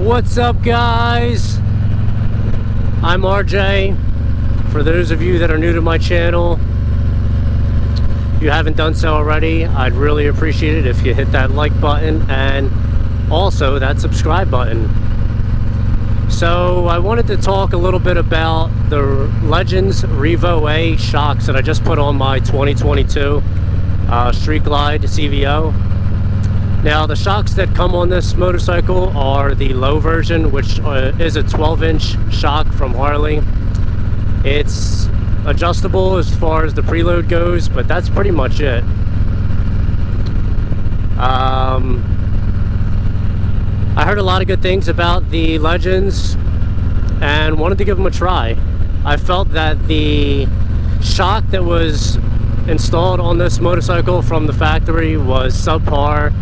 What's up, guys? I'm RJ. For those of you that are new to my channel, if you haven't done so already, I'd really appreciate it if you hit that like button and also that subscribe button. So I wanted to talk a little bit about the Legends Revo-A shocks that I just put on my 2022 Street Glide CVO. Now, the shocks that come on this motorcycle are the low version, which is a 12-inch shock from Harley. It's adjustable as far as the preload goes, but that's pretty much it. I heard a lot of good things about the Legends and wanted to give them a try. I felt that the shock that was installed on this motorcycle from the factory was subpar.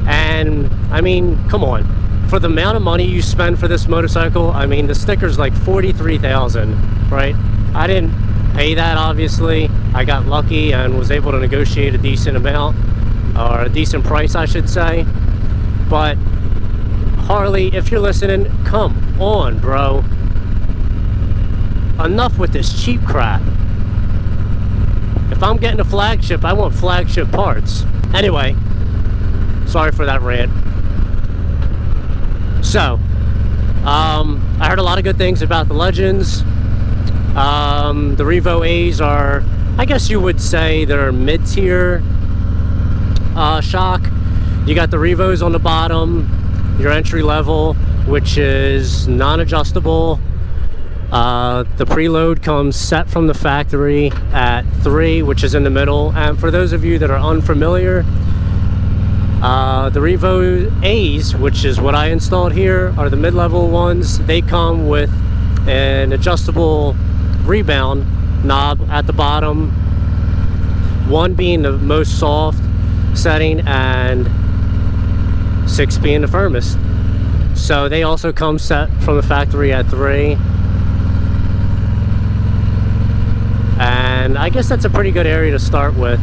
And I mean, come on, for the amount of money you spend for this motorcycle, I mean, the sticker's like $43,000, right? I didn't pay that, obviously. I got lucky and was able to negotiate a decent amount, or a decent price, I should say. But Harley, if you're listening, come on, bro. Enough with this cheap crap. If I'm getting a flagship, I want flagship parts. Anyway, sorry for that rant. So, I heard a lot of good things about the Legends. The Revo-A's are, I guess you would say, they're mid-tier shock. You got the Revos on the bottom, your entry level, which is non-adjustable. The preload comes set from the factory at 3, which is in the middle. And for those of you that are unfamiliar, the Revo-A's, which is what I installed here, are the mid-level ones. They come with an adjustable rebound knob at the bottom, one being the most soft setting and 6 being the firmest. So they also come set from the factory at 3. And I guess that's a pretty good area to start with.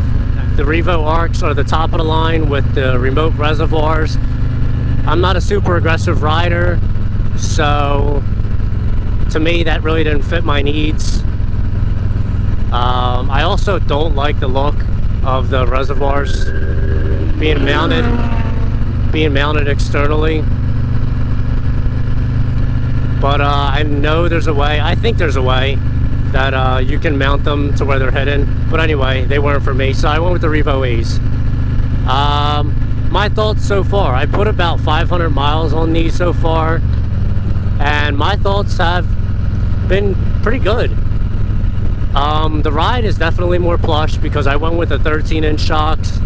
The Revo Arcs are the top of the line with the remote reservoirs. I'm not a super aggressive rider, so to me that really didn't fit my needs. I also don't like the look of the reservoirs being mounted externally. But I know there's a way, I think there's a way that you can mount them to where they're hidden. But anyway, they weren't for me, so I went with the Revo-A's. My thoughts so far, I put about 500 miles on these so far, and my thoughts have been pretty good. The ride is definitely more plush because I went with the 13-inch shocks.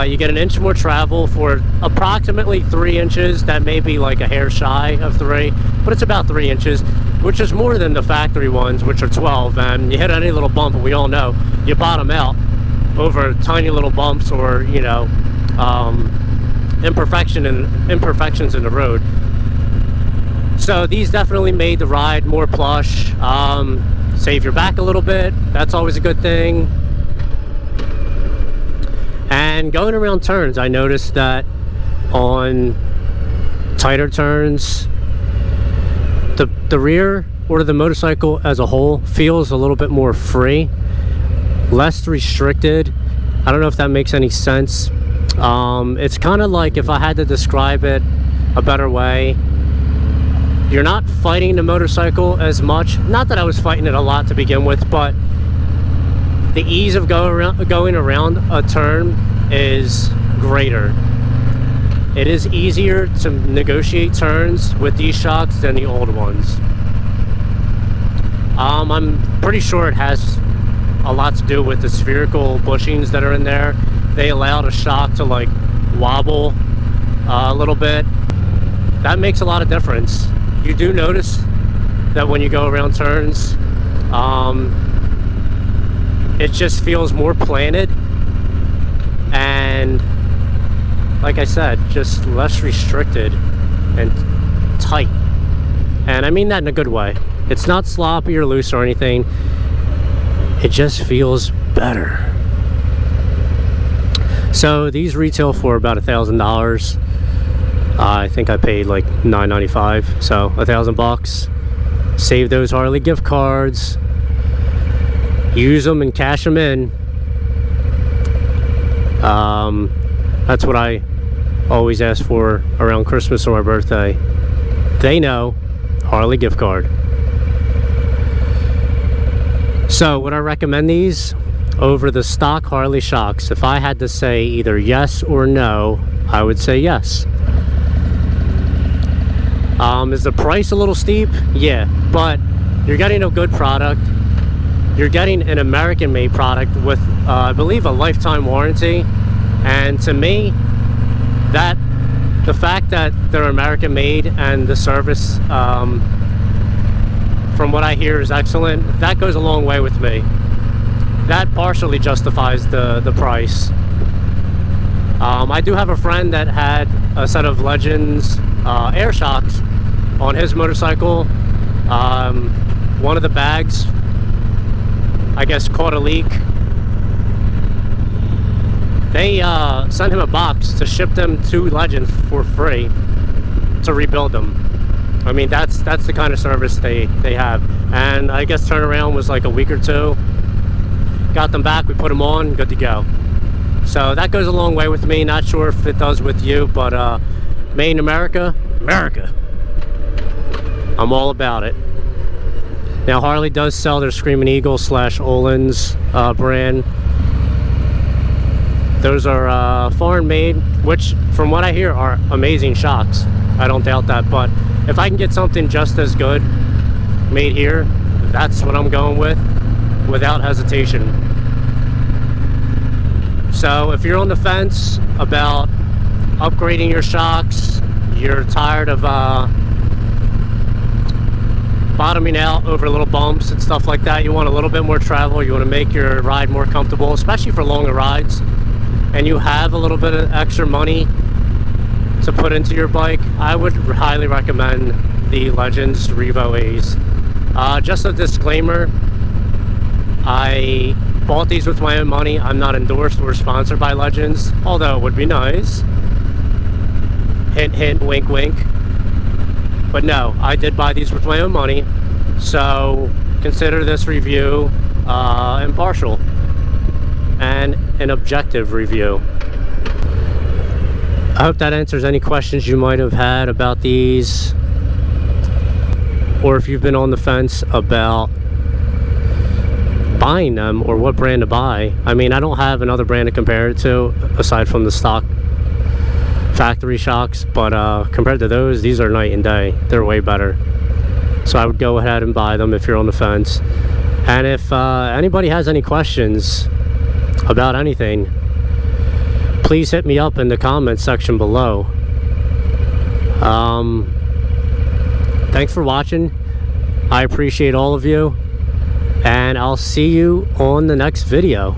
You get an inch more travel for approximately 3 inches. That may be like a hair shy of 3, but it's about 3 inches, which is more than the factory ones, which are 12. And you hit any little bump, and we all know, you bottom out over tiny little bumps or, you know, imperfections in the road. So these definitely made the ride more plush. Save your back a little bit. That's always a good thing. And going around turns, I noticed that on tighter turns, the rear or the motorcycle as a whole feels a little bit more free, less restricted. I don't know if that makes any sense. It's kind of like, if I had to describe it a better way, you're not fighting the motorcycle as much. Not that I was fighting it a lot to begin with, but the ease of going around a turn is greater. It is easier to negotiate turns with these shocks than the old ones. I'm pretty sure it has a lot to do with the spherical bushings that are in there. They allow the shock to like wobble a little bit. That makes a lot of difference. You do notice that when you go around turns, it just feels more planted, and like I said, just less restricted and tight. And I mean that in a good way. It's not sloppy or loose or anything. It just feels better. So these retail for about $1,000. I think I paid like $9.95, so $1,000. Save those Harley gift cards, use them and cash them in. That's what I always ask for around Christmas or my birthday. They know, Harley gift card. So would I recommend these over the stock Harley Shocks? If I had to say either yes or no, I would say yes. Is the price a little steep? Yeah, but you're getting a good product. You're getting an American-made product with, I believe, a lifetime warranty. And to me, that the fact that they're American-made and the service, from what I hear, is excellent, that goes a long way with me. That partially justifies the price. I do have a friend that had a set of Legends air shocks on his motorcycle. One of the bags, I guess, caught a leak. They sent him a box to ship them to Legends for free to rebuild them. I mean, that's the kind of service they have. And I guess turnaround was like a week or two. Got them back, we put them on, good to go. So that goes a long way with me. Not sure if it does with you, but made in America, America. I'm all about it. Now Harley does sell their Screaming Eagle / Öhlins brand. Those are foreign made, which from what I hear are amazing shocks. I don't doubt that, but if I can get something just as good made here, that's what I'm going with, without hesitation. So if you're on the fence about upgrading your shocks, you're tired of bottoming out over little bumps and stuff like that, you want a little bit more travel, you want to make your ride more comfortable, especially for longer rides, and you have a little bit of extra money to put into your bike, I would highly recommend the Legends Revo-A's. Just a disclaimer, I bought these with my own money. I'm not endorsed or sponsored by Legends, although it would be nice. Hint, hint, wink, wink. But no, I did buy these with my own money, so consider this review impartial and an objective review. I hope that answers any questions you might have had about these, or if you've been on the fence about buying them or what brand to buy. I mean, I don't have another brand to compare it to aside from the stock factory shocks, but compared to those, these are night and day. They're way better. So I would go ahead and buy them if you're on the fence. And if anybody has any questions about anything, please hit me up in the comments section below. Thanks for watching. I appreciate all of you, and I'll see you on the next video.